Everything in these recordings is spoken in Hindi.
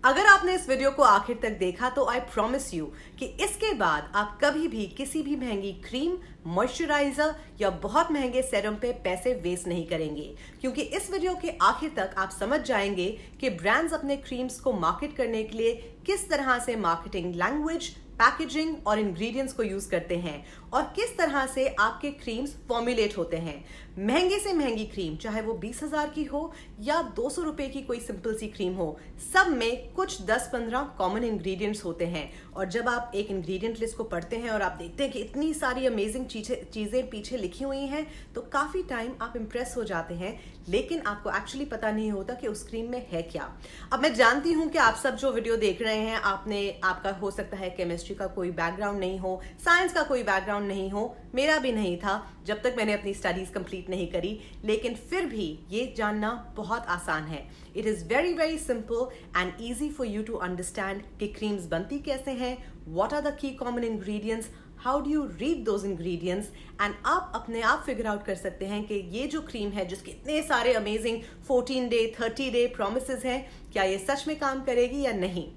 अगर आपने इस वीडियो को आखिर तक देखा तो आई प्रॉमिस यू कि इसके बाद आप कभी भी किसी भी महंगी क्रीम, मॉइस्चराइजर या बहुत महंगे सेरम पे पैसे वेस्ट नहीं करेंगे, क्योंकि इस वीडियो के आखिर तक आप समझ जाएंगे कि ब्रांड्स अपने क्रीम्स को मार्केट करने के लिए किस तरह से मार्केटिंग लैंग्वेज, पैकेजिंग और इंग्रेडिएंट्स को यूज करते हैं और किस तरह से आपके क्रीम्स फॉर्मुलेट होते हैं। महंगे से महंगी क्रीम, चाहे वो 20,000 की हो या 200 रुपए की कोई सिंपल सी क्रीम हो, सब में कुछ 10-15 कॉमन इंग्रेडिएंट्स होते हैं। और जब आप एक इंग्रेडिएंट लिस्ट को पढ़ते हैं और आप देखते हैं कि इतनी सारी अमेजिंग चीजें पीछे लिखी हुई हैं, तो काफी टाइम आप इंप्रेस हो जाते हैं, लेकिन आपको एक्चुअली पता नहीं होता कि उस क्रीम में है क्या। अब मैं जानती हूं कि आप सब जो वीडियो देख रहे हैं, आपका हो सकता है केमिस्ट्री का कोई बैकग्राउंड नहीं हो, साइंस का कोई बैकग्राउंड नहीं हो, मेरा भी नहीं था जब तक मैंने अपनी स्टडीज कंप्लीट नहीं करी, लेकिन फिर भी ये जानना बहुत आसान है। It is very very simple and easy for you to understand कि क्रीम्स बनती कैसे हैं, what are the key common ingredients, how do you read those ingredients, and आप अपने आप फिगर आउट कर सकते हैं कि ये जो क्रीम है जिसके इतने सारे अमेजिंग 14 डे 30 डे प्रोमिसेस हैं, क्या ये सच में काम करेगी या नहीं।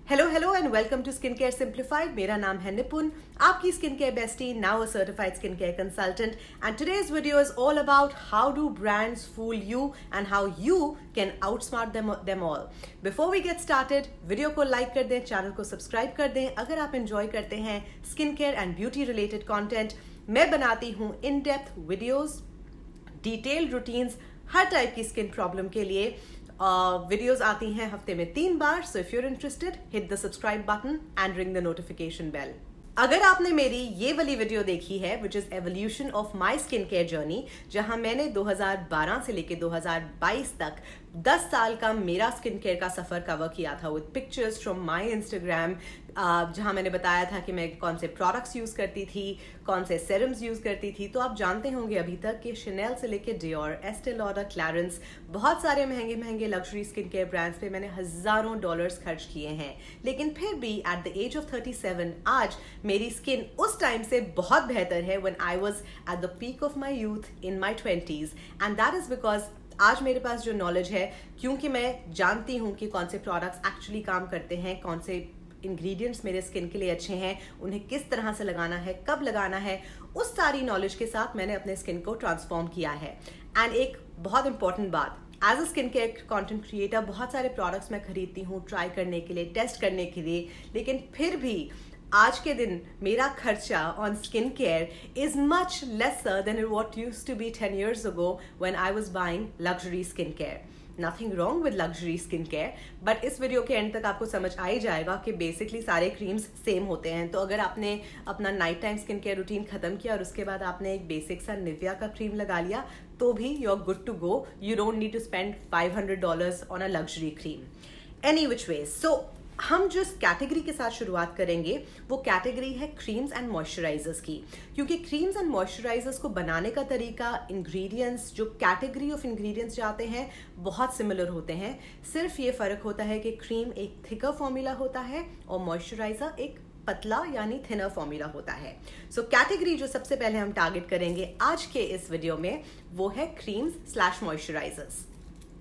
Hello and welcome to skin care simplified. मेरा नाम है निपुन, आपकी skin care bestie, now a certified skin care consultant, and today's video is all about how do brands fool you and how you can outsmart them all. Before we get started, video को लाइक कर दें, चैनल को सब्सक्राइब कर दें। अगर आप एंजॉय करते हैं skin care and beauty related content, मैं बनाती हूँ in depth videos, detailed routines हर टाइप की स्किन प्रॉब्लम के लिए। वीडियोस आती हैं हफ्ते में 3 बार, so if you are interested hit the subscribe button and ring the notification bell. अगर आपने मेरी ये वाली वीडियो देखी है which is evolution of my skin care journey, जहां मैंने 2012 से लेकर 2022 तक 10 साल का मेरा स्किन केयर का सफर कवर किया था with pictures from my Instagram, जहां मैंने बताया था कि मैं कौन से प्रोडक्ट्स यूज करती थी, कौन से सेरम्स यूज करती थी, तो आप जानते होंगे अभी तक कि शनेल से लेकर डियोर, एस्टे लॉडर, क्लैरेंस, बहुत सारे महंगे महंगे लग्जरी स्किन केयर ब्रांड्स पे मैंने हजारों डॉलर्स खर्च किए हैं। लेकिन फिर भी एट द एज ऑफ 37 आज मेरी स्किन उस टाइम से बहुत बेहतर है when I was at the peak of my youth in my 20s, and that is because आज मेरे पास जो नॉलेज है, क्योंकि मैं जानती हूं कि कौन से प्रोडक्ट्स एक्चुअली काम करते हैं, कौन से इंग्रेडिएंट्स मेरे स्किन के लिए अच्छे हैं, उन्हें किस तरह से लगाना है, कब लगाना है, उस सारी नॉलेज के साथ मैंने अपने स्किन को ट्रांसफॉर्म किया है। एंड एक बहुत इंपॉर्टेंट बात, as a skin care content creator बहुत सारे प्रोडक्ट्स मैं खरीदती हूँ ट्राई करने के लिए, टेस्ट करने के लिए, लेकिन फिर भी आज के दिन मेरा खर्चा on skin care is much lesser than what used to be 10 years ago when I was buying luxury skin care. Nothing wrong with luxury skin care, but इस वीडियो के एंड तक आपको समझ आ ही जाएगा कि बेसिकली सारे क्रीम्स सेम होते हैं। तो अगर आपने अपना night time skin care routine खत्म किया और उसके बाद आपने एक बेसिक सा निविया का क्रीम लगा लिया, तो भी you are good to go. You don't need to spend $500 on a luxury cream. Any which way, so हम जिस कैटेगरी के साथ शुरुआत करेंगे वो कैटेगरी है क्रीम्स एंड मॉइस्चराइजर्स की, क्योंकि क्रीम्स एंड मॉइस्चराइजर्स को बनाने का तरीका, इंग्रेडिएंट्स, जो कैटेगरी ऑफ इंग्रेडिएंट्स जाते हैं, बहुत सिमिलर होते हैं। सिर्फ ये फर्क होता है कि क्रीम एक थिकर फॉर्मूला होता है और मॉइस्चराइजर एक पतला यानी थिनर फॉर्मूला होता है। सो कैटेगरी जो सबसे पहले हम टारगेट करेंगे आज के इस वीडियो में, वो है क्रीम्स / मॉइस्चराइजर्स।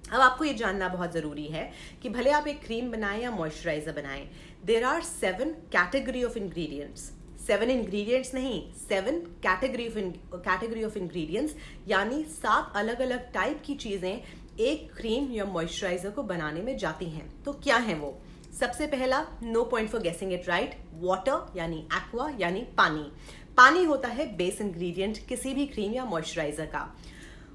अब आपको ये जानना बहुत जरूरी है कि भले आप एक क्रीम बनाएं या मॉइस्चराइजर बनाएं, there are 7 category of ingredients. 7 ingredients नहीं, 7 कैटेगरी ऑफ इंग्रेडिएंट्स, यानी 7 अलग अलग टाइप की चीजें एक क्रीम या मॉइस्चराइजर को बनाने में जाती हैं। तो क्या है वो? सबसे पहला, no point for guessing it right, water यानी एक्वा यानी पानी। पानी होता है बेस इंग्रेडिएंट किसी भी क्रीम या मॉइस्चराइजर का।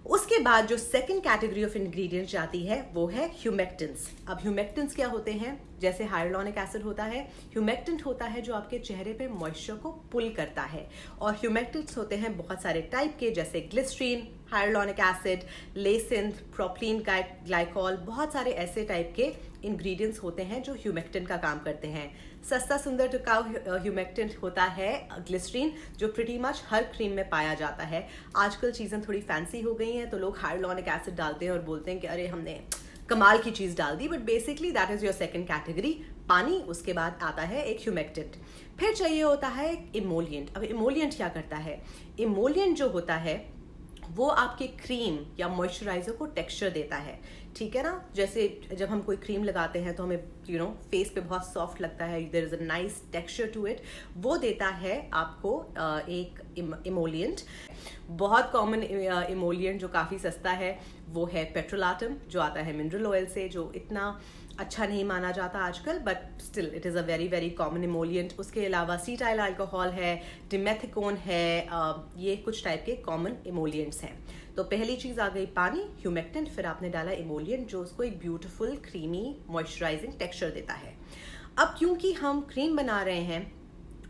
उसके बाद जो सेकंड कैटेगरी ऑफ इंग्रेडिएंट जाती है वो है ह्यूमेक्टेंट्स। अब ह्यूमेक्टेंट्स क्या होते हैं? जैसे हाइलुरोनिक एसिड होता है, ह्यूमेक्टेंट होता है जो आपके चेहरे पे मॉइस्चर को पुल करता है। और ह्यूमेक्टेंट्स होते हैं बहुत सारे टाइप के, जैसे glycerin, hyaluronic acid, lecithin, propylene glycol, बहुत सारे ऐसे टाइप के इंग्रेडिएंट्स होते हैं जो ह्यूमेक्टेंट का काम करते हैं। सस्ता सुंदर टिकाऊ ह्यूमेक्टेंट होता है ग्लिसरीन, जो प्रीटी मच हर क्रीम में पाया जाता है। आजकल चीज़ें थोड़ी फैंसी हो गई हैं, तो लोग हाइलुरोनिक एसिड डालते हैं और बोलते हैं कि अरे हमने कमाल की चीज डाल दी, but basically that is your second category, पानी। उसके बाद आता है एक ह्यूमेक्टेंट। फिर चाहिए होता है एक इमोलिएंट। अब इमोलिएंट क्या करता है? इमोलिएंट जो होता है वो आपके क्रीम या मॉइस्चराइजर को टेक्सचर देता है, ठीक है ना। जैसे जब हम कोई क्रीम लगाते हैं तो हमें फेस पे बहुत सॉफ्ट लगता है, there is a nice texture to it. वो देता है आपको एक इमोलिएंट। बहुत कॉमन इमोलिएंट जो काफ़ी सस्ता है वो है पेट्रोलाटम, जो आता है मिनरल ऑयल से, जो इतना अच्छा नहीं माना जाता आजकल, but still it is a very very common emollient. उसके अलावा असीटाइल अल्कोहल है, डिमेथिकोन है, ये कुछ टाइप के कॉमन इमोलिएंट्स हैं। तो पहली चीज़ आ गई पानी, ह्यूमेक्टेंट, फिर आपने डाला इमोलिएंट जो उसको एक ब्यूटीफुल क्रीमी मॉइस्चराइजिंग टेक्सचर देता है। अब क्योंकि हम क्रीम बना रहे हैं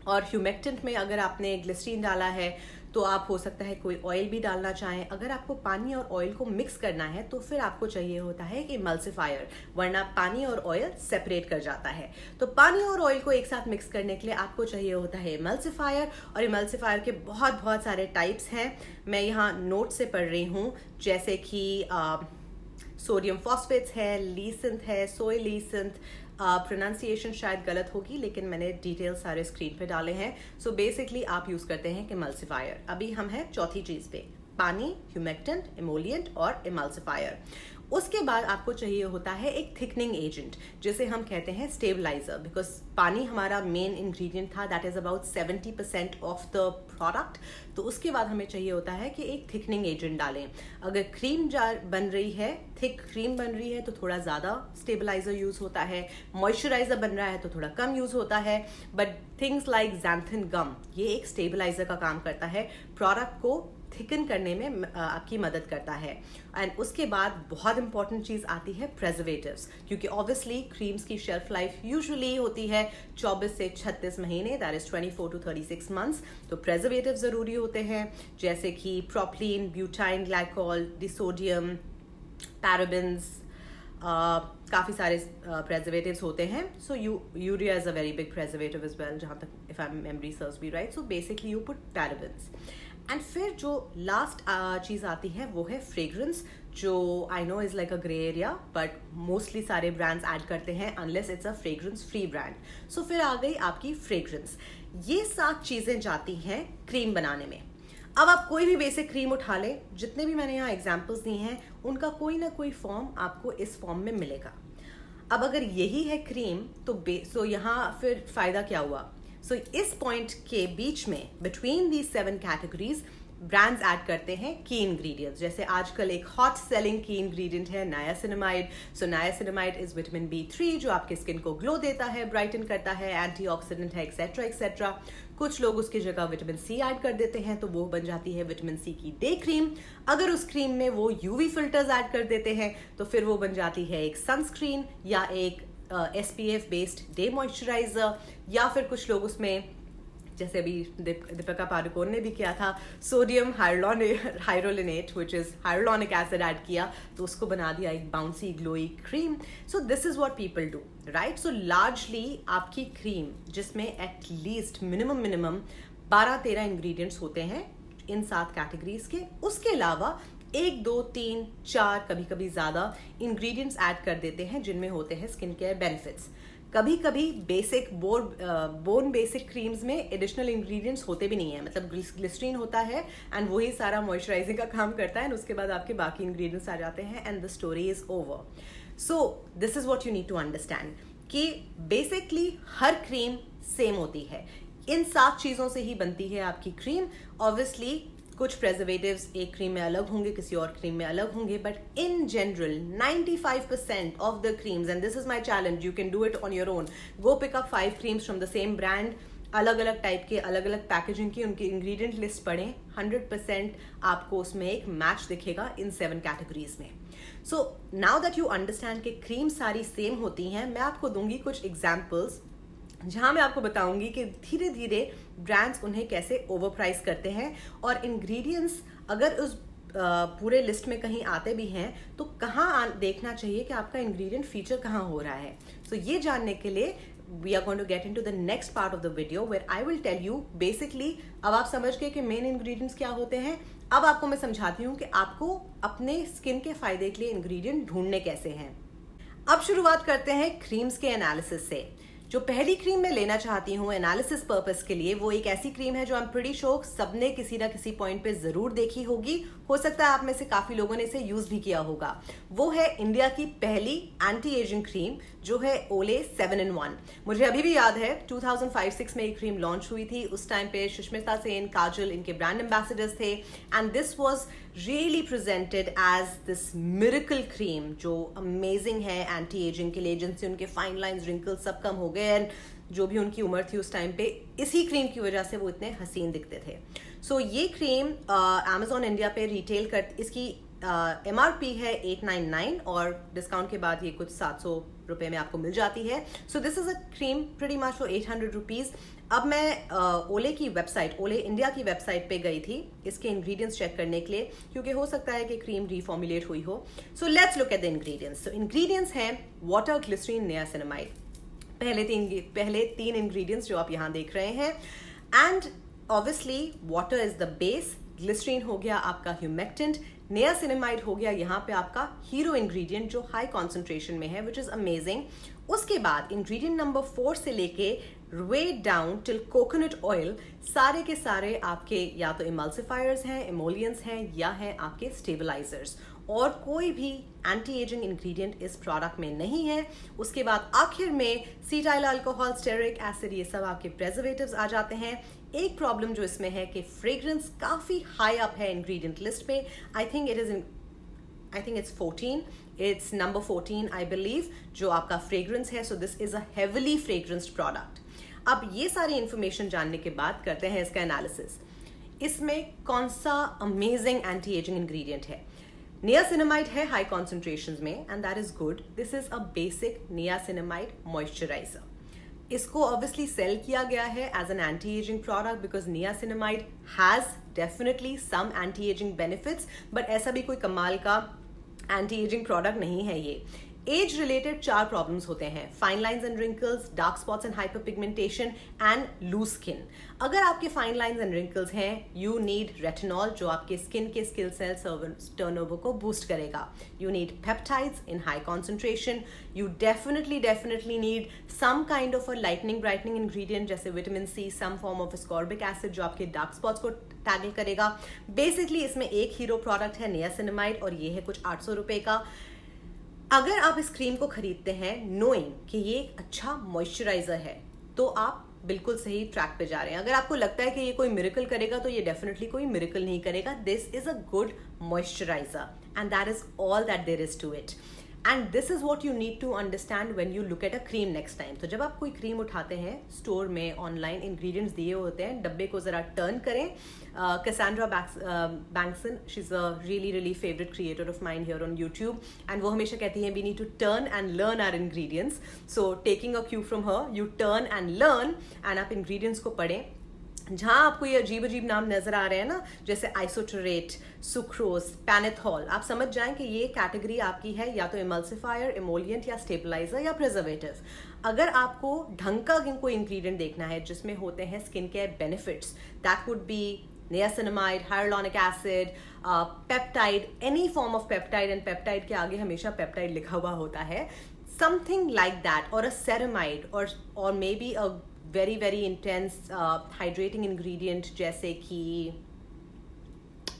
और ह्यूमेक्टेंट में अगर आपने ग्लिसरीन डाला है तो आप हो सकता है कोई ऑयल भी डालना चाहें। अगर आपको पानी और ऑयल को मिक्स करना है तो फिर आपको चाहिए होता है कि इमल्सिफायर, वरना पानी और ऑयल सेपरेट कर जाता है। तो पानी और ऑयल को एक साथ मिक्स करने के लिए आपको चाहिए होता है इमल्सिफायर, और इमल्सिफायर के बहुत बहुत सारे टाइप्स हैं। मैं यहाँ नोट से पढ़ रही हूँ, जैसे कि सोडियम फॉस्फेट्स है, लीसेंथ है, सोय लीसेंथ, प्रोनाउंसिएशन शायद गलत होगी लेकिन मैंने डिटेल सारे स्क्रीन पे डाले हैं। सो बेसिकली आप यूज करते हैं इमल्सिफायर। अभी हम हैं चौथी चीज पे, पानी, ह्यूमेक्टेंट, इमोलिएंट और इमल्सिफायर। उसके बाद आपको चाहिए होता है एक थिकनिंग एजेंट, जिसे हम कहते हैं स्टेबलाइजर, बिकॉज पानी हमारा मेन इंग्रेडिएंट था, that is about 70% of the product. तो उसके बाद हमें चाहिए होता है कि एक थिकनिंग एजेंट डालें। अगर क्रीम जार बन रही है, थिक क्रीम बन रही है तो थोड़ा ज़्यादा स्टेबलाइजर यूज़ होता है, मॉइस्चराइजर बन रहा है तो थोड़ा कम यूज़ होता है। बट थिंग्स लाइक xanthan गम, ये एक स्टेबलाइजर का काम करता है, प्रोडक्ट को थिकन करने में आपकी मदद करता है। एंड उसके बाद बहुत इंपॉर्टेंट चीज़ आती है प्रेजर्वेटिव्स, क्योंकि ऑब्वियसली क्रीम्स की शेल्फ लाइफ यूजुअली होती है 24 से 36 महीने, दैट इज 24 to 36 मंथ्स। तो प्रेजर्वेटिव ज़रूरी होते हैं, जैसे कि propylene, butylene glycol, disodium, parabens, काफ़ी सारे प्रेजर्वेटिव्स होते हैं। So urea is a very big preservative is well, जहाँ तक if I memory serves me right. So basically you put parabens. And फिर जो लास्ट चीज़ आती है वो है फ्रेग्रेंस, जो I know is like a grey area, but mostly सारे ब्रांड्स ऐड करते हैं unless it's a fragrance free brand. So फिर आ गई आपकी फ्रेग्रेंस। ये 7 चीज़ें जाती हैं क्रीम बनाने में। अब आप कोई भी बेसिक क्रीम उठा लें, जितने भी मैंने यहाँ एग्जाम्पल्स दी हैं उनका कोई ना कोई फॉर्म आपको इस फॉर्म में मिलेगा। अब अगर यही है क्रीम तो यहाँ फिर फायदा क्या हुआ। सो इस पॉइंट के बीच में between the 7 categories brands add करते हैं की इंग्रेडिएंट्स। जैसे आजकल एक हॉट सेलिंग की इंग्रेडिएंट है niacinamide. So niacinamide is vitamin B3 जो आपके स्किन को ग्लो देता है, ब्राइटन करता है, एंटीऑक्सीडेंट है, एक्सेट्रा एक्सेट्रा। कुछ लोग उसकी जगह विटामिन C ऐड कर देते हैं तो वो बन जाती है विटामिन C की डे क्रीम। अगर उस क्रीम में वो UV फिल्टर्स ऐड कर देते हैं तो फिर वो बन जाती है एक सनस्क्रीन या एक SPF बेस्ड डे मॉइस्चराइजर, या फिर कुछ लोग उसमें, जैसे अभी दीपिका पादुकोण ने भी किया था, sodium hyaluronate which is hyaluronic acid add किया तो उसको बना दिया एक bouncy glowy cream. So this is what people do right. So largely आपकी क्रीम जिसमें एट लीस्ट मिनिमम 12-13 इंग्रेडिएंट्स होते हैं इन 7 कैटेगरीज के। उसके अलावा 1, 2, 3, 4 कभी कभी ज्यादा इंग्रेडिएंट्स ऐड कर देते हैं जिनमें होते हैं स्किन केयर बेनिफिट्स। कभी कभी बेसिक बोन बेसिक क्रीम्स में एडिशनल इंग्रेडिएंट्स होते भी नहीं है, मतलब ग्लिसरीन होता है एंड वही सारा मॉइस्चराइजिंग का काम करता है, और उसके बाद आपके बाकी इंग्रेडिएंट्स आ जाते हैं and the story is over. So this is what you need to understand कि बेसिकली हर क्रीम सेम होती है, इन 7 चीजों से ही बनती है आपकी क्रीम। ऑब्वियसली कुछ प्रेजर्वेटिव्स एक क्रीम में अलग होंगे, किसी और क्रीम में अलग होंगे, but in general 95% of the creams, and this is my challenge, you can do it on your own, go pick up 5 creams from the same brand, अलग अलग टाइप के, अलग अलग पैकेजिंग की, उनकी इंग्रेडिएंट लिस्ट पढ़ें, 100% आपको उसमें एक मैच दिखेगा इन 7 कैटेगरीज में। So now that you understand कि क्रीम सारी सेम होती हैं, मैं आपको दूंगी कुछ एग्जाम्पल्स जहां मैं आपको बताऊंगी कि धीरे धीरे ब्रांड्स उन्हें कैसे ओवर प्राइस करते हैं, और इंग्रेडिएंट्स अगर उस पूरे लिस्ट में कहीं आते भी हैं तो कहाँ देखना चाहिए कि आपका इंग्रेडिएंट फीचर कहाँ हो रहा है। सो ये जानने के लिए we are going to get into the next part of the video where I will tell you basically, अब आप समझ गए कि मेन इंग्रेडिएंट्स क्या होते हैं। अब आपको मैं समझाती हूँ कि आपको अपने स्किन के फायदे के लिए इंग्रेडिएंट ढूंढने कैसे हैं। अब शुरुआत करते हैं क्रीम्स के एनालिसिस से। जो पहली क्रीम मैं लेना चाहती हूँ एनालिसिस पर्पस के लिए, वो एक ऐसी क्रीम है जो आई एम प्रीटी श्योर सबने किसी ना किसी पॉइंट पे जरूर देखी होगी, हो सकता है आप में से काफी लोगों ने इसे यूज भी किया होगा। वो है इंडिया की पहली एंटी एजिंग क्रीम जो है ओले 7-in-1। मुझे अभी भी याद है 2005-6 में ये क्रीम लॉन्च हुई थी। उस टाइम पे सुष्मिता सेन, काजल इनके ब्रांड एम्बेसडर्स थे and this was really presented as this miracle cream जो अमेजिंग है एंटी एजिंग के लिए, जिनसे उनके फाइन लाइंस, रिंकल्स सब कम हो गए एंड जो भी उनकी उम्र थी उस टाइम पे, इसी क्रीम की वजह से वो इतने हसीन दिखते थे। सो ये क्रीम Amazon इंडिया पे रिटेल कर, इसकी MRP है 899 और डिस्काउंट के बाद ये कुछ 700 रुपए में आपको मिल जाती है। So this is a cream pretty much for 800 rupees. अब मैं ओले की वेबसाइट, ओले इंडिया की वेबसाइट पे गई थी इसके इंग्रेडिएंट्स चेक करने के लिए, क्योंकि हो सकता है कि क्रीम रिफॉर्मुलेट हुई हो। So let's look at the ingredients. So ingredients हैं वाटर, ग्लिसरीन, नियासिनामाइड, पहले तीन इंग्रेडिएंट्स जो आप यहाँ देख रहे हैं। And obviously water is the base, glycerin हो गया आपका ह्यूमेक्टेंट, नियासिनामाइड हो गया यहाँ पे आपका हीरो इंग्रेडिएंट जो हाई कॉन्सेंट्रेशन में है, विच इज अमेजिंग। उसके बाद इंग्रेडिएंट नंबर 4 से लेके वे डाउन टिल कोकोनट ऑयल, सारे के सारे आपके या तो इमल्सिफायर्स हैं, इमोलियंस हैं, या हैं आपके स्टेबलाइजर्स, और कोई भी एंटी एजिंग इंग्रेडिएंट इस प्रोडक्ट में नहीं है। उसके बाद आखिर में सीटाइल अल्कोहल, स्टेरिक एसिड, ये सब आपके प्रेजर्वेटिव्स आ जाते हैं। एक प्रॉब्लम जो इसमें है कि फ्रेग्रेंस काफी हाई अप है इंग्रेडिएंट लिस्ट में। I think it's 14, it's number 14 I believe जो आपका फ्रेग्रेंस है। So this is a heavily fragranced product. अब ये सारी इंफॉर्मेशन जानने के बाद करते हैं इसका एनालिसिस। इसमें कौन सा अमेजिंग एंटी एजिंग इंग्रेडिएंट है? नियासिनामाइड है हाई कॉन्सेंट्रेशंस में and that is good. This is a basic niacinamide moisturizer. इसको ऑब्वियसली सेल किया गया है as an anti aging product because niacinamide has definitely some anti aging benefits, but ऐसा भी कोई कमाल का एंटी एजिंग प्रोडक्ट नहीं है ये। एज रिलेटेड 4 प्रॉब्लम्स होते हैं: fine lines and wrinkles, dark spots and hyperpigmentation and loose skin. अगर आपके फाइन लाइंस एंड रिंकल्स हैं, यू नीड रेटिनॉल जो आपके स्किन के स्किल सेल टर्नओवर को बूस्ट करेगा। You need peptides in high concentration. You definitely need some kind of a lightening brightening ingredient जैसे vitamin C, some form of ascorbic acid जो आपके डार्क स्पॉट्स को टैकल करेगा। बेसिकली इसमें एक हीरो प्रोडक्ट है नियासिनामाइड और ये है कुछ 800 रुपए का। अगर आप इस क्रीम को खरीदते हैं नोइंग कि ये एक अच्छा मॉइस्चराइजर है, तो आप बिल्कुल सही ट्रैक पे जा रहे हैं। अगर आपको लगता है कि ये कोई मिरेकल करेगा, तो ये डेफिनेटली कोई मिरेकल नहीं करेगा। This is a good moisturizer and that is all that there is to it. And this is what you need to understand when you look at a cream next time. तो जब आप कोई क्रीम उठाते हैं स्टोर में, ऑनलाइन इंग्रेडिएंट्स दिए होते हैं, डब्बे को जरा टर्न करें। Cassandra Bankson, she is a really favourite creator of mine here on YouTube, and वो हमेशा कहती है we need to turn and learn our ingredients. So taking a cue from her, you turn and learn and आप इंग्रेडिएंट्स को पढ़ें। जहां आपको ये अजीब नाम नजर आ रहे हैं ना, जैसे आइसोटरेट, सुक्रोज, पैनेथॉल, आप समझ जाएं कि ये कैटेगरी आपकी है या तो इमल्सिफायर, इमोलियंट या स्टेबलाइजर या प्रिजर्वेटिव। अगर आपको ढंग का कोई इंग्रेडिएंट देखना है जिसमें होते हैं skin care benefits, that would be niacinamide, hyaluronic acid, peptide, any form of peptide, and peptide के आगे हमेशा पेप्टाइड लिखा हुआ होता है, समथिंग लाइक दैट, और अ सेरामाइड और may be a very intense hydrating ingredient जैसे कि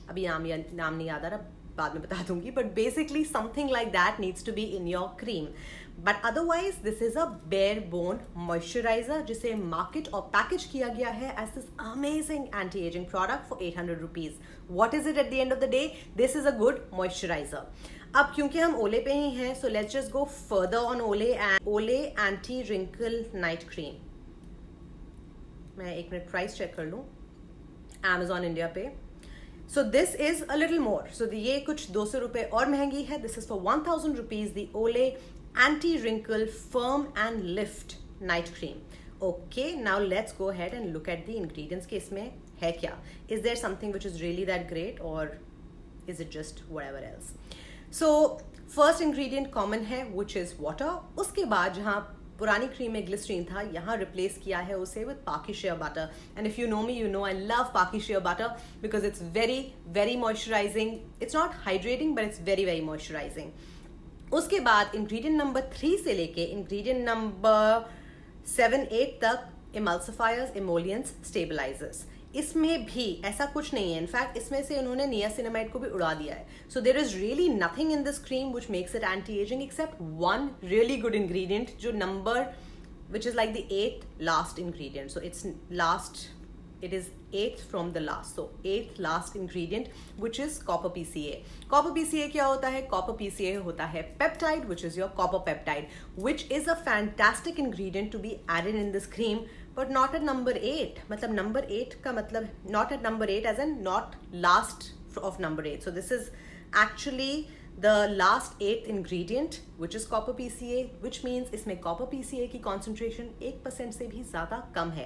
अभी नाम नहीं याद आ रहा, बाद में बता दूंगी, but basically something like that needs to be in your cream. But otherwise this is a bare bone moisturizer जिसे market और package किया गया है as this amazing anti-aging product for 800 rupees. What is it at the end of the day? This is a good moisturizer. अब क्योंकि हम ओले पे ही हैं, so let's just go further on Olay anti-wrinkle night cream. मैं एक मिनट प्राइस चेक कर लूँ Amazon इंडिया पे। So this is a little more, so ये कुछ 200 रुपए और महंगी है। This is for 1000 rupees the Olay anti wrinkle firm and lift night cream. Okay, now let's go ahead and look at the ingredients के इसमें है क्या। Is there something which is really that great और is it just whatever else? So first ingredient common है विच इज वाटर। उसके बाद जहाँ पुरानी क्रीम में ग्लिसरीन था, यहाँ रिप्लेस किया है उसे विद पाकी shea butter. And if you know me, you know I love पाकी shea butter because it's very moisturising. It's not hydrating but it's very moisturising. उसके बाद इंग्रेडिएंट नंबर 3 से लेके इंग्रेडिएंट नंबर 7-8 तक emulsifiers, emollients, stabilizers. इसमें भी ऐसा कुछ नहीं है. इनफैक्ट इसमें से उन्होंने नियासिनामाइड को भी उड़ा दिया है. So there is really nothing in this cream which makes it anti ageing except one really good ingredient जो number which is like the 8th last ingredient. So it's last, it is 8th from the last. So 8th last ingredient which is copper PCA. Copper PCA क्या होता है? Copper PCA होता है peptide which is your copper peptide which is a fantastic ingredient to be added in this cream but not at number 8. मतलब number 8 का मतलब not at number 8 as in not last of number 8. So this is actually the last 8th ingredient which is copper PCA which means इसमें copper PCA की concentration 1% से भी ज़्यादा कम है,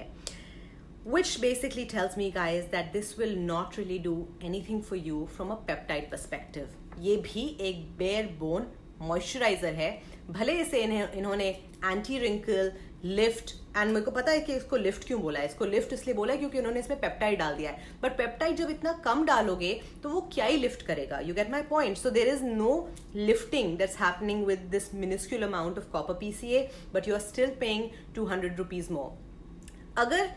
which basically tells me guys that this will not really do anything for you from a peptide perspective. ये भी एक bare bone moisturizer है. भले इसे इन्होंने एंटी रिंकल, लिफ्ट, एंड मेरे को पता है कि इसको लिफ्ट क्यों बोला है. इसको लिफ्ट इसलिए बोला है क्योंकि उन्होंने इसमें पेप्टाइड डाल दिया है. बट पेप्टाइड जब इतना कम डालोगे तो वो क्या ही लिफ्ट करेगा. You get my point. So there is no lifting that's happening with this minuscule amount of copper PCA but you are still paying 200 rupees more. अगर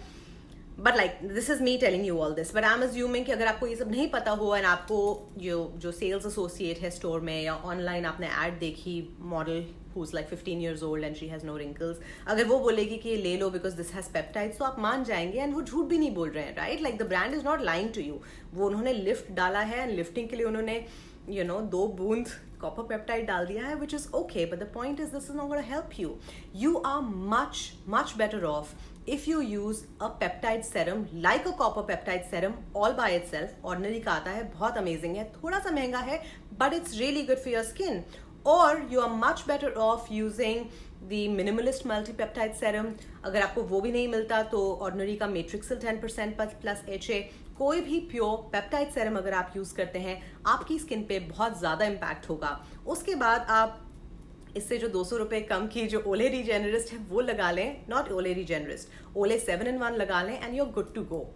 but like this is me telling you all this but I am assuming कि अगर आपको ये सब नहीं पता हो एंड आपको जो सेल्स एसोसिएट है स्टोर में या ऑनलाइन आपने ऐड देखी model who's like 15 years old and she has no wrinkles, अगर वो बोलेगी कि ये ले लो because this has peptides तो आप मान जाएंगे एंड वो झूठ भी नहीं बोल रहे हैं. Right, like the brand is not lying to you. वो उन्होंने लिफ्ट डाला है एंड लिफ्टिंग के लिए उन्होंने 2 बूंद कॉपर पेप्टाइड डाल दिया है, which is okay, but the point is this is not going to help you. You are much better off if you use a peptide serum like a copper peptide serum all by itself. Ordinary का आता है, बहुत amazing है, थोड़ा सा महंगा है, but it's really good for your skin. Or you are much better off using the minimalist multi-peptide serum. अगर आपको वो भी नहीं मिलता तो Ordinary का Matrixyl 10% plus HA, कोई भी प्योर पेप्टाइड सेरम अगर आप यूज करते हैं आपकी स्किन पे बहुत ज्यादा इम्पैक्ट होगा. उसके बाद आप इससे जो 200 रुपए कम की जो ओले रीजेनरिस्ट है वो लगा लें, नॉट ओले रीजेनरिस्ट, ओले 7-in-1 लगा लें and you are good to go.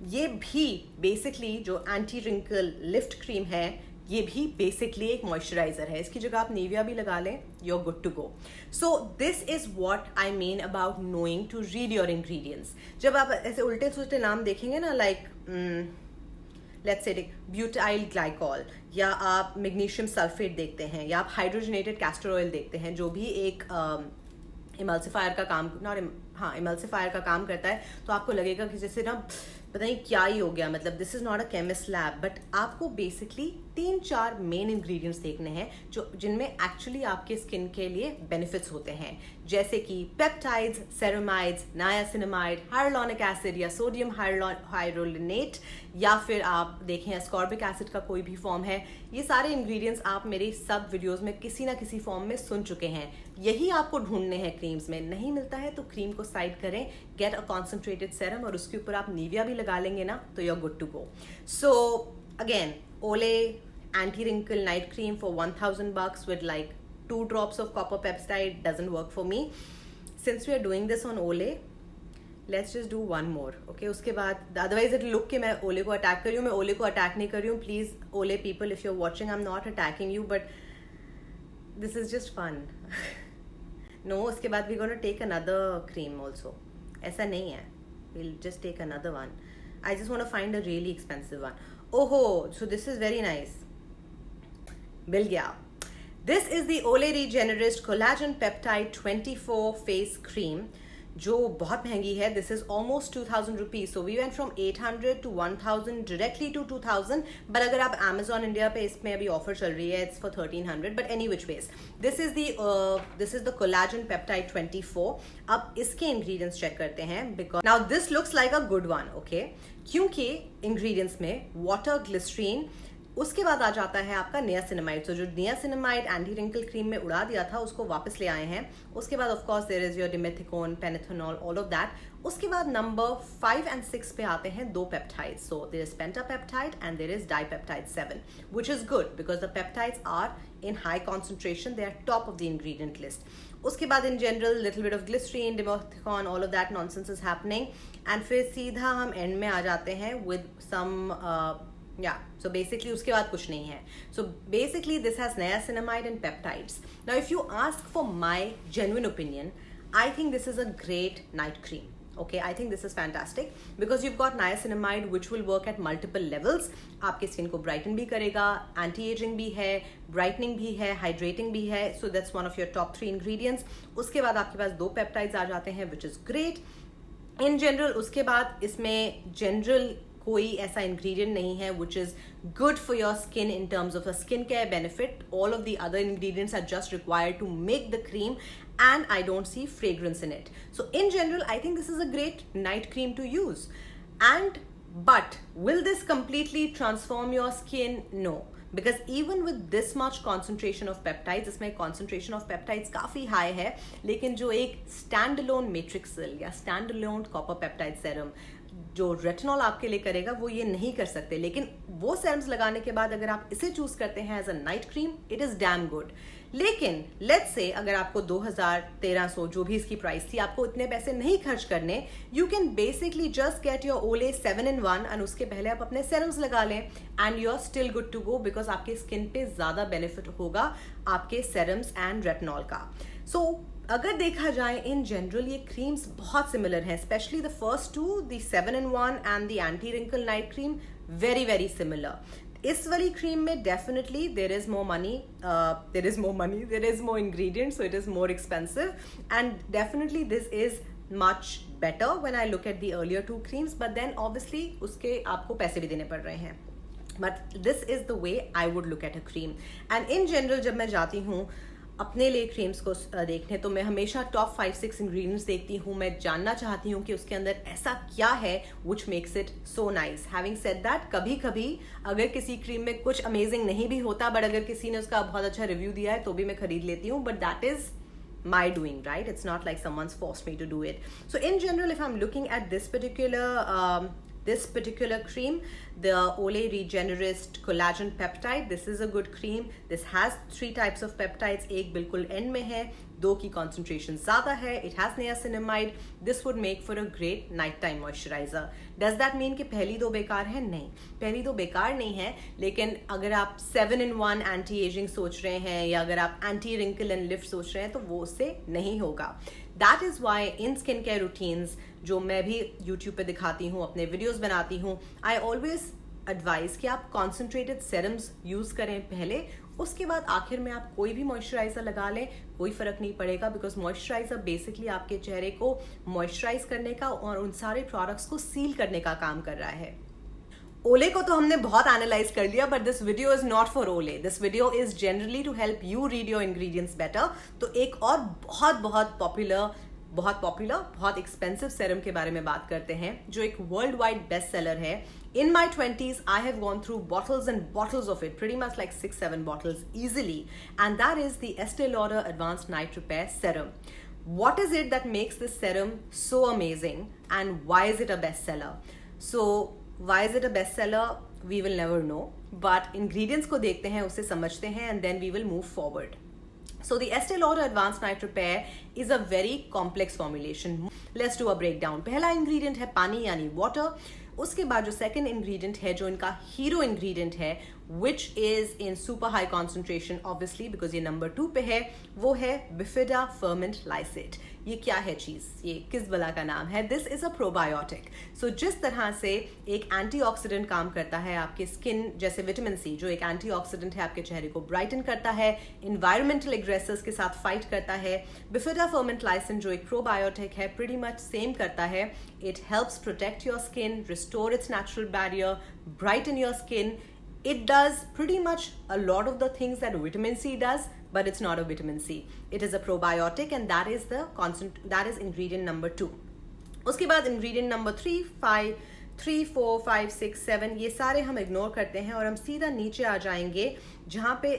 ये भी बेसिकली जो एंटी रिंकल लिफ्ट क्रीम है ये भी बेसिकली एक मॉइस्चराइजर है. इसकी जगह आप निविया भी लगा लें, you are good to go. So this is what I mean about knowing to read your ingredients. जब आप ऐसे उल्टे सुलटे नाम देखेंगे ना, like let's say butyl glycol, या आप मैग्नीशियम सल्फेट देखते हैं, या आप हाइड्रोजनेटेड कैस्टर ऑयल देखते हैं जो भी एक इमल्सिफायर का काम इमल्सिफायर का काम करता है, तो आपको लगेगा कि जैसे ना पता नहीं क्या ही हो गया. मतलब this is not a chemist lab, but आपको बेसिकली 3-4 मेन इंग्रेडिएंट्स देखने हैं जिनमें एक्चुअली आपके स्किन के लिए बेनिफिट्स होते हैं, जैसे कि peptides, ceramides, niacinamide, hyaluronic acid या सोडियम हाइड्रोलिनेट, या फिर आप देखें एस्कॉर्बिक एसिड का कोई भी फॉर्म है. ये सारे इंग्रेडिएंट्स आप मेरे सब वीडियोस में किसी ना किसी फॉर्म में सुन चुके हैं. यही आपको ढूंढने हैं क्रीम्स में. नहीं मिलता है तो क्रीम को साइड करें, गेट अ कॉन्सेंट्रेटेड सेरम और उसके ऊपर आप निविया भी लगा लेंगे ना तो you are good to go. So again Olay anti wrinkle night cream for $1,000 with like 2 drops of copper peptide doesn't work for me. Since we are doing this on Olay, let's just do one more, okay? उसके बाद otherwise it look कि मैं Olay को अटैक कर रही हूँ. मैं Olay को अटैक नहीं कर रही हूँ. Please Olay people, if you're watching, I'm not attacking you, but this is just fun. No, उसके बाद we're gonna take another cream also. ऐसा नहीं है. We'll just take another one. I just want to find a really expensive one. Oh, so this is very nice. मिल गया. This is the Olay Regenerist Collagen Peptide 24 Face Cream, जो बहुत महंगी है. This is almost 2,000 rupees. So we went from 800 to 1,000 directly to 2,000. But अगर आप Amazon India पे इसमें अभी ऑफर चल रही है, it's for 1,300. But any which ways, this is the Collagen Peptide 24. अब इसके ingredients check करते हैं because now this looks like a good one, okay? क्योंकि ingredients में water, glycerine, उसके बाद आ जाता है आपका नियासिनामाइड. तो जो नियासिनामाइड एंटी रिंकल क्रीम में उड़ा दिया था उसको वापस ले आए हैं. उसके बाद of course there is your dimethicone, panthenol, all of that. उसके बाद नंबर 5 and 6 पे आते हैं 2 peptides. So there is pentapeptide and there is dipeptide 7, which is good because the peptides are in high concentration, they are top of the ingredient list. उसके बाद in general little bit of glycerin, dimethicone, all of that nonsense is happening. And फिर सीधा हम एंड में आ जाते हैं विद सम so basically उसके बाद कुछ नहीं है. So basically this has niacinamide and peptides. Now if you ask for my genuine opinion, I think this is a great night cream. Okay, I think this is fantastic because you've got niacinamide which will work at multiple levels. आपके स्किन को ब्राइटन भी करेगा, एंटी एजिंग भी है, ब्राइटनिंग भी है, हाइड्रेटिंग भी है. So that's one of your top 3 ingredients. उसके बाद आपके पास 2 पेप्टाइड्स आ जाते हैं which is great in general. उसके बाद इसमें जनरल कोई ऐसा इंग्रेडिएंट नहीं है which is good for your skin in terms of a skincare benefit. All of the other ingredients are just required to make the cream and I don't see fragrance in it. So in general, I think this is a great night cream to use. But will this completely transform your skin? No. Because even with this much concentration of peptides, इसमें concentration of peptides काफ़ी high है, लेकिन जो एक standalone matrixyl या standalone copper peptide serum जो रेटिनॉल आपके लिए करेगा वो ये नहीं कर सकते. लेकिन वो सेरम्स लगाने के बाद अगर आप इसे चूज करते हैं as a night cream, it is damn good. लेकिन लेट्स से अगर आपको 2300 जो भी इसकी प्राइस थी, आपको इतने पैसे नहीं खर्च करने, you can basically just get your ओले 7-in-1 एंड उसके पहले आप अपने सेरम्स लगा लें and you are still good to go because आपके स्किन पे ज्यादा बेनिफिट होगा आपके सेरम्स एंड रेटिनॉल का. सो अगर देखा जाए इन जनरल ये क्रीम्स बहुत सिमिलर हैं, specially the first 2, the 7-in-1 and the anti wrinkle night cream, very very similar. इस वाली क्रीम में definitely there is more money, there is more ingredients, so it is more expensive and definitely this is much better when I look at the earlier 2 creams, but then obviously उसके आपको पैसे भी देने पड़ रहे हैं. But this is the way I would look at a cream. And in general जब मैं जाती हूँ अपने लिए क्रीम्स को देखने, तो मैं हमेशा टॉप 5-6 इंग्रेडिएंट्स देखती हूँ. मैं जानना चाहती हूँ कि उसके अंदर ऐसा क्या है which makes it so nice. Having said that, कभी कभी अगर किसी क्रीम में कुछ अमेजिंग नहीं भी होता, बट अगर किसी ने उसका बहुत अच्छा रिव्यू दिया है तो भी मैं खरीद लेती हूँ. But that is my doing, right? It's not like someone's forced me to do it. So in general, if I'm looking at this particular cream, the Olay Regenerist Collagen Peptide, this is a good cream. This has 3 types of peptides. एक बिल्कुल end में है, 2 की concentration ज़्यादा है. It has niacinamide. This would make for a great nighttime moisturizer. Does that mean कि पहली 2 बेकार है? नहीं, पहली 2 बेकार नहीं है. लेकिन अगर आप 7-in-1 anti aging सोच रहे हैं या अगर आप anti wrinkle and lift सोच रहे हैं तो वो उससे नहीं होगा. That is why in skincare routines जो मैं भी YouTube पे दिखाती हूँ, अपने वीडियोस बनाती हूँ, I always advise कि आप concentrated serums यूज करें पहले, उसके बाद आखिर में आप कोई भी मॉइस्चराइजर लगा लें, कोई फर्क नहीं पड़ेगा. बिकॉज मॉइस्चराइजर बेसिकली आपके चेहरे को मॉइस्चराइज करने का और उन सारे प्रोडक्ट्स को सील करने का काम कर रहा है. ओले को तो हमने बहुत एनालाइज कर लिया, but this video is not for Olay. This video is generally to help you read your ingredients better. तो एक और बहुत एक्सपेंसिव सेरम के बारे में बात करते हैं जो एक वर्ल्ड वाइड बेस्ट सेलर है. In my 20s, I have gone through bottles and bottles of it, pretty much like 6-7 bottles easily, and that is the Estee Lauder Advanced Night Repair Serum. What is it that makes this serum so amazing, and why is it a bestseller? So, why is it a bestseller? We will never know, but ingredients को देखते हैं, उसे समझते हैं, and then we will move forward. So the Estee Lauder Advanced Night Repair is a very complex formulation. Let's do a breakdown. पहला ingredient है पानी यानी water. उसके बाद जो second ingredient है, जो इनका hero ingredient है, which is in super high concentration obviously because ये number 2 पे है, वो है Bifida Ferment Lysate. ये क्या है चीज, ये किस बला का नाम है? This is a probiotic. So जिस तरह से एक एंटीऑक्सीडेंट काम करता है आपके स्किन, जैसे विटामिन सी जो एक एंटीऑक्सीडेंट है, आपके चेहरे को ब्राइटन करता है, इन्वायरमेंटल एग्रेसर्स के साथ फाइट करता है. बिफिडा फर्मेंट लाइसिन जो एक प्रोबायोटिक है, प्रीटी मच सेम करता है. It helps protect your skin, restore its natural barrier, brighten your skin. It does pretty much a lot of the things that vitamin C does, but it's not a vitamin C. It is a probiotic and that is ingredient number 2. उसके बाद ingredient number 3, 4, 5, 6, 7 ये सारे हम ignore करते हैं और हम सीधा नीचे आ जाएंगे जहाँ पे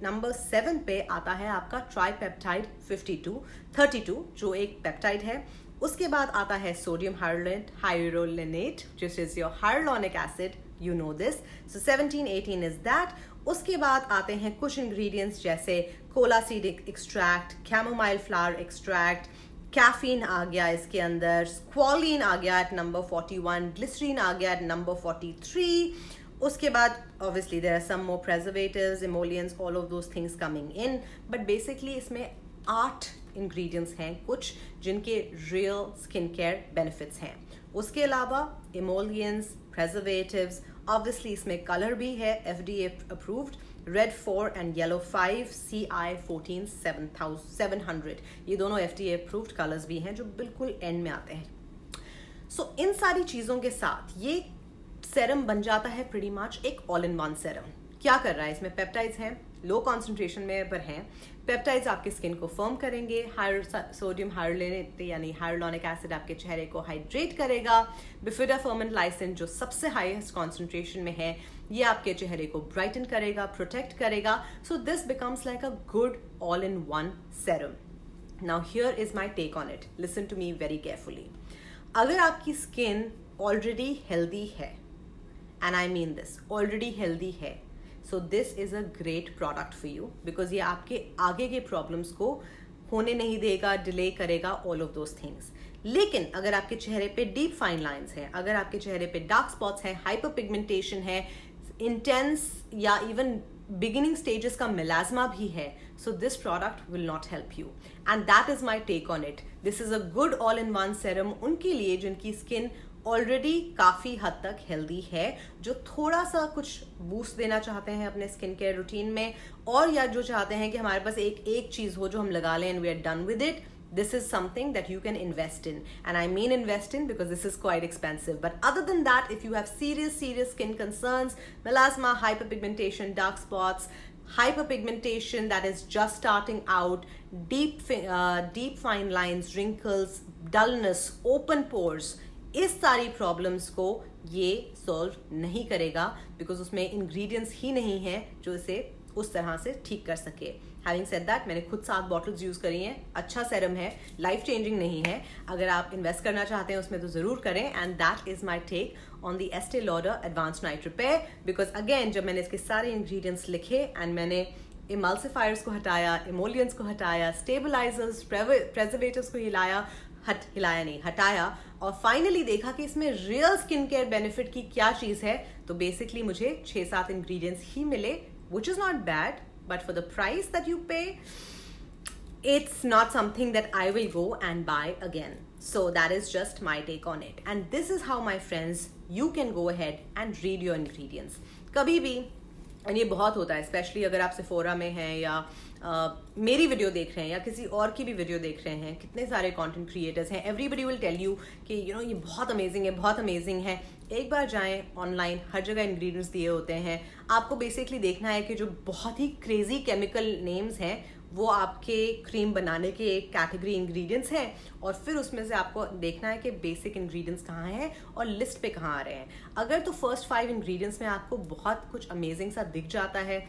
number 7 पे आता है आपका ट्राइपेप्टाइड 32 जो एक पेप्टाइड है. उसके बाद आता है sodium हाइड्रोलेनेट which is your hyaluronic acid. You know this. So 17-18 is that. उसके बाद आते हैं कुछ ingredients जैसे kola seed extract, chamomile flower extract, caffeine आ गया इसके अंदर, स्क्वालिन आ गया at number 41, ग्लिसरीन आ गया at number 43. उसके बाद obviously there are some more preservatives, emollients, all of those things coming in. But basically इसमें 8 इंग्रेडिएंट्स हैं कुछ जिनके रियल स्किन केयर बेनिफिट्स हैं। उसके अलावा इमोलियंस, प्रेजर्वेटिव्स, ऑब्वियसली इसमें कलर भी है FDA approved, red 4 and yellow 5, CI 14 700, ये दोनों FDA अप्रूव्ड कलर्स भी हैं जो बिल्कुल एंड में आते हैं। सो इन सारी चीज़ों के साथ ये सेरम बन जाता है प्रीटी मच एक ऑल इन वन सेरम। क्या कर रहा है, इसमें पेप्टाइड्स हैं, लो कॉन्सेंट्रेशन में पर हैं। पेप्टाइड्स आपके स्किन को फर्म करेंगे, हायर सोडियम हाइड्रोलेट यानी हाइड्रोलॉनिक एसिड आपके चेहरे को हाइड्रेट करेगा। बिफिडाफर्मिन लाइसिन जो सबसे हाईएस्ट कॉन्सेंट्रेशन में है, ये आपके चेहरे को ब्राइटन करेगा, प्रोटेक्ट करेगा। So this becomes like a good all in one serum. Now here is my take on it, listen to me very carefully. अगर आपकी स्किन ऑलरेडी हेल्दी है, and I mean this, already healthy है, so this is a great product for you, because ये आपके आगे के प्रॉब्लम्स को होने नहीं देगा, डिले करेगा, ऑल ऑफ दोज थिंग्स। लेकिन अगर आपके चेहरे पे डीप फाइन लाइंस हैं, अगर आपके चेहरे पे डार्क स्पॉट्स हैं, हाइपर पिगमेंटेशन है, इंटेंस या इवन बिगिनिंग स्टेजेस का मेलाज्मा भी है, so this product will not help you, and that is my take on it. This is a good all in one serum उनके लिए जिनकी स्किन ऑलरेडी काफ़ी हद तक हेल्दी है, जो थोड़ा सा कुछ बूस्ट देना चाहते हैं अपने स्किन केयर रूटीन में, और या जो चाहते हैं कि हमारे पास एक चीज़ हो जो हम लगा लें and we are done with it. This is something that you can invest in, and I mean invest in because this is quite expensive. But other than that, if you have serious skin concerns, melasma, hyperpigmentation, dark spots, hyperpigmentation that is just starting out, deep fine lines, wrinkles, dullness, open pores, इस सारी प्रॉब्लम्स को ये सॉल्व नहीं करेगा, बिकॉज उसमें इंग्रेडिएंट्स ही नहीं है जो इसे उस तरह से ठीक कर सके। हैविंग सेड दैट, मैंने खुद 7 बॉटल्स यूज़ करी हैं, अच्छा सेरम है, लाइफ चेंजिंग नहीं है। अगर आप इन्वेस्ट करना चाहते हैं उसमें तो ज़रूर करें, and that is my take on the Estée Lauder Advanced Night Repair. Because again जब मैंने इसके सारे इंग्रेडिएंट्स लिखे एंड मैंने इमल्सिफायर्स को हटाया, इमोलियंस को हटाया, स्टेबलाइजर्स, प्रेजर्वेटिव्स को हटाया, और फाइनली देखा कि इसमें रियल स्किन केयर बेनिफिट की क्या चीज़ है, तो बेसिकली मुझे 6-7 इंग्रेडिएंट्स ही मिले, which is not bad, but for the price that you पे, it's not something that I will go and buy again. So that is just my take on it. And this is how, my friends, you can go ahead and read your ingredients. कभी भी, और ये बहुत होता है, स्पेशली अगर आप सेफोरा में हैं या मेरी वीडियो देख रहे हैं या किसी और की भी वीडियो देख रहे हैं, कितने सारे कंटेंट क्रिएटर्स हैं, एवरीबडी विल टेल यू कि ये बहुत अमेजिंग है, बहुत अमेजिंग है। एक बार जाएं ऑनलाइन, हर जगह इंग्रेडिएंट्स दिए होते हैं, आपको बेसिकली देखना है कि जो बहुत ही क्रेजी केमिकल नेम्स हैं वो आपके क्रीम बनाने के एक कैटेगरी इंग्रेडिएंट्स हैं, और फिर उसमें से आपको देखना है कि बेसिक इंग्रेडिएंट्स कहाँ हैं और लिस्ट पे कहाँ आ रहे हैं। अगर तो फर्स्ट 5 इंग्रेडिएंट्स में आपको बहुत कुछ अमेजिंग सा दिख जाता है,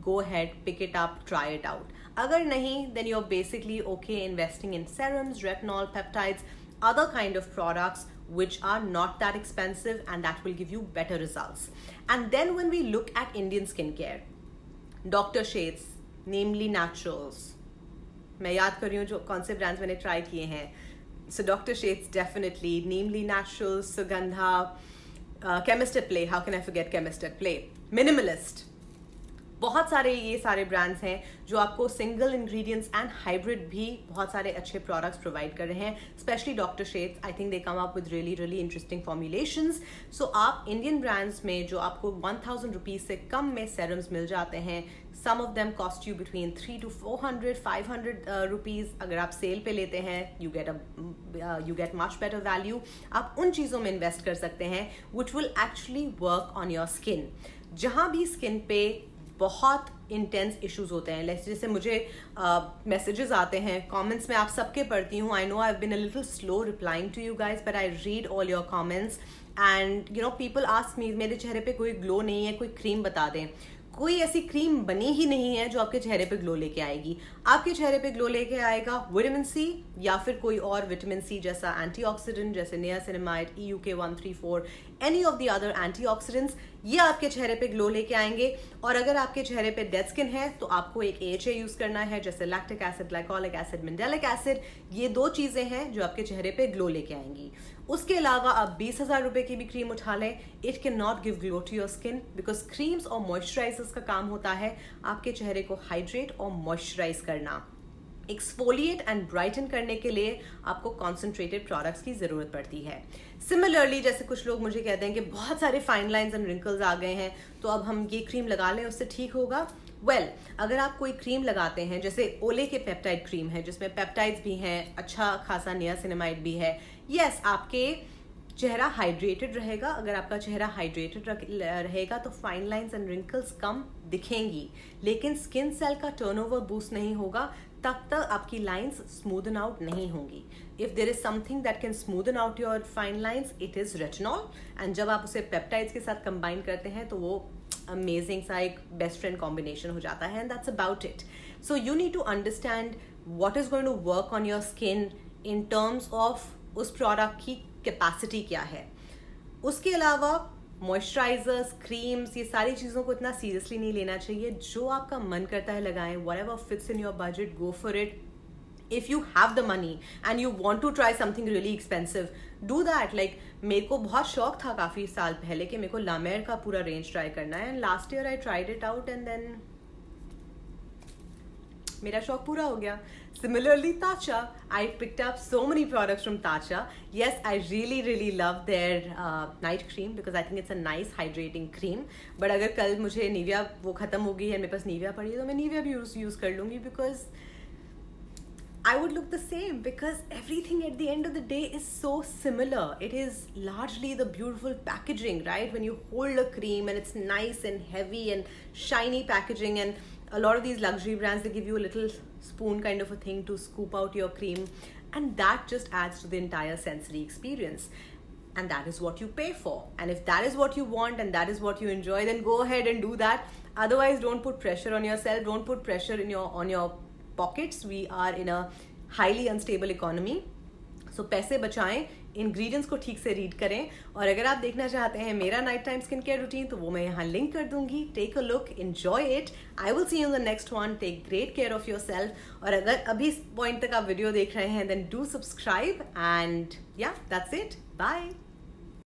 go ahead, pick it up, try it out. अगर नहीं, then you're basically okay investing in serums, retinol, peptides, other kind of products which are not that expensive and that will give you better results. And then when we look at Indian skincare, Dr. Sheth's, namely Naturals, मैं याद कर रही हूँ जो कौन से ब्रांड्स मैंने ट्राई किए हैं, so Dr. Sheth's definitely, namely Naturals, Sugandha, Chemist at Play, how can I forget Chemist at Play, Minimalist, बहुत सारे ये सारे ब्रांड्स हैं जो आपको सिंगल इंग्रेडिएंट्स एंड हाइब्रिड भी बहुत सारे अच्छे प्रोडक्ट्स प्रोवाइड कर रहे हैं। स्पेशली डॉक्टर शेथ्स, I think they come up with really interesting formulations. So आप इंडियन ब्रांड्स में जो आपको 1000 रुपीज़ से कम में सेरम्स मिल जाते हैं, some of them cost you between 300 to 400, 500 rupees. अगर आप सेल पे लेते हैं, you get much better value. आप उन चीज़ों में इन्वेस्ट कर सकते हैं which will actually work on your skin. जहाँ भी स्किन पे बहुत इंटेंस इश्यूज होते हैं, जैसे मुझे मैसेजेस आते हैं, कमेंट्स में आप सबके पढ़ती हूँ, I know I have been a little slow replying to you guys, but I read all your comments and you know people ask me, मेरे चेहरे पे कोई ग्लो नहीं है, कोई क्रीम बता दें। कोई ऐसी क्रीम बनी ही नहीं है जो आपके चेहरे पे ग्लो लेके आएगी। आपके चेहरे पे ग्लो लेके आएगा विटामिन सी या फिर कोई और विटामिन सी जैसा एंटीऑक्सीडेंट, जैसे niacinamide, EUK 134, any of the other antioxidants, ये आपके चेहरे पे ग्लो लेके आएंगे। और अगर आपके चेहरे पे डेड स्किन है तो आपको एक AHA यूज करना है, जैसे lactic acid, glycolic acid, mandelic acid. ये 2 चीजें हैं जो आपके चेहरे पे ग्लो लेके आएंगी। उसके अलावा आप 20,000 रुपए की भी क्रीम उठा लें, it can not give glow to your skin, because creams और मॉइस्चराइजर्स का काम होता है आपके चेहरे को हाइड्रेट और मॉइस्चराइज करना। एक्सफोलिएट एंड ब्राइटन करने के लिए आपको कॉन्सेंट्रेटेड प्रोडक्ट्स की ज़रूरत पड़ती है। सिमिलरली जैसे कुछ लोग मुझे कहते हैं कि बहुत सारे फाइन लाइंस एंड रिंकल्स आ गए हैं, तो अब हम ये क्रीम लगा लें, उससे ठीक होगा। अगर आप कोई क्रीम लगाते हैं, जैसे ओले के पेप्टाइड क्रीम है जिसमें पेप्टाइड्स भी हैं, अच्छा खासा नियासिनामाइड भी है, आपके चेहरा हाइड्रेटेड रहेगा। अगर आपका चेहरा हाइड्रेटेड रहेगा तो फाइन लाइंस एंड रिंकल्स कम दिखेंगी, लेकिन स्किन सेल का टर्नओवर बूस्ट नहीं होगा, तब तक आपकी लाइंस स्मूदन आउट नहीं होंगी। If there is something that can smoothen out your fine lines, it is retinol, and जब आप उसे पेप्टाइड्स के साथ कंबाइन करते हैं तो वो अमेजिंग सा एक बेस्ट फ्रेंड कॉम्बिनेशन हो जाता है, and that's about it. So you need to understand what is going to work on your skin in terms of उस प्रोडक्ट की कैपेसिटी क्या है। उसके अलावा मॉइस्चराइजर्स, क्रीम्स, ये सारी चीज़ों को इतना सीरियसली नहीं लेना चाहिए। जो आपका मन करता है लगाएं, whatever fits in your budget, go for it. If you have the money and you want to try something really expensive, do that. मेरे को बहुत शौक था काफ़ी साल पहले कि मेरे को ला मेर का पूरा रेंज ट्राई करना है, and last year I tried it out and then मेरा शौक पूरा हो गया। Similarly, Tatcha, I picked up so many products from Tatcha. Yes, I really love their night cream because I think it's a nice hydrating cream. But अगर कल मुझे Nivea वो खत्म हो गई है, मेरे पास Nivea पड़ी है, तो मैं Nivea भी यूज कर लूँगी, because I would look the same, because everything at the end of the day is so similar. It is largely the beautiful packaging, right? When you hold a cream and it's nice and heavy and shiny packaging, and a lot of these luxury brands, they give you a little spoon kind of a thing to scoop out your cream, and that just adds to the entire sensory experience, and that is what you pay for. And if that is what you want and that is what you enjoy, then go ahead and do that. Otherwise, don't put pressure on yourself, don't put pressure on your pockets. We are in a highly unstable economy, so पैसे बचाएं, इंग्रेडिएंट्स को ठीक से रीड करें। और अगर आप देखना चाहते हैं मेरा night time skin care routine, तो वो मैं यहाँ लिंक कर दूंगी। Take a look, enjoy it. I will see you in the next one. Take great care of yourself. और अगर अभी इस पॉइंट तक आप वीडियो देख रहे हैं, then do subscribe, and that's it. Bye.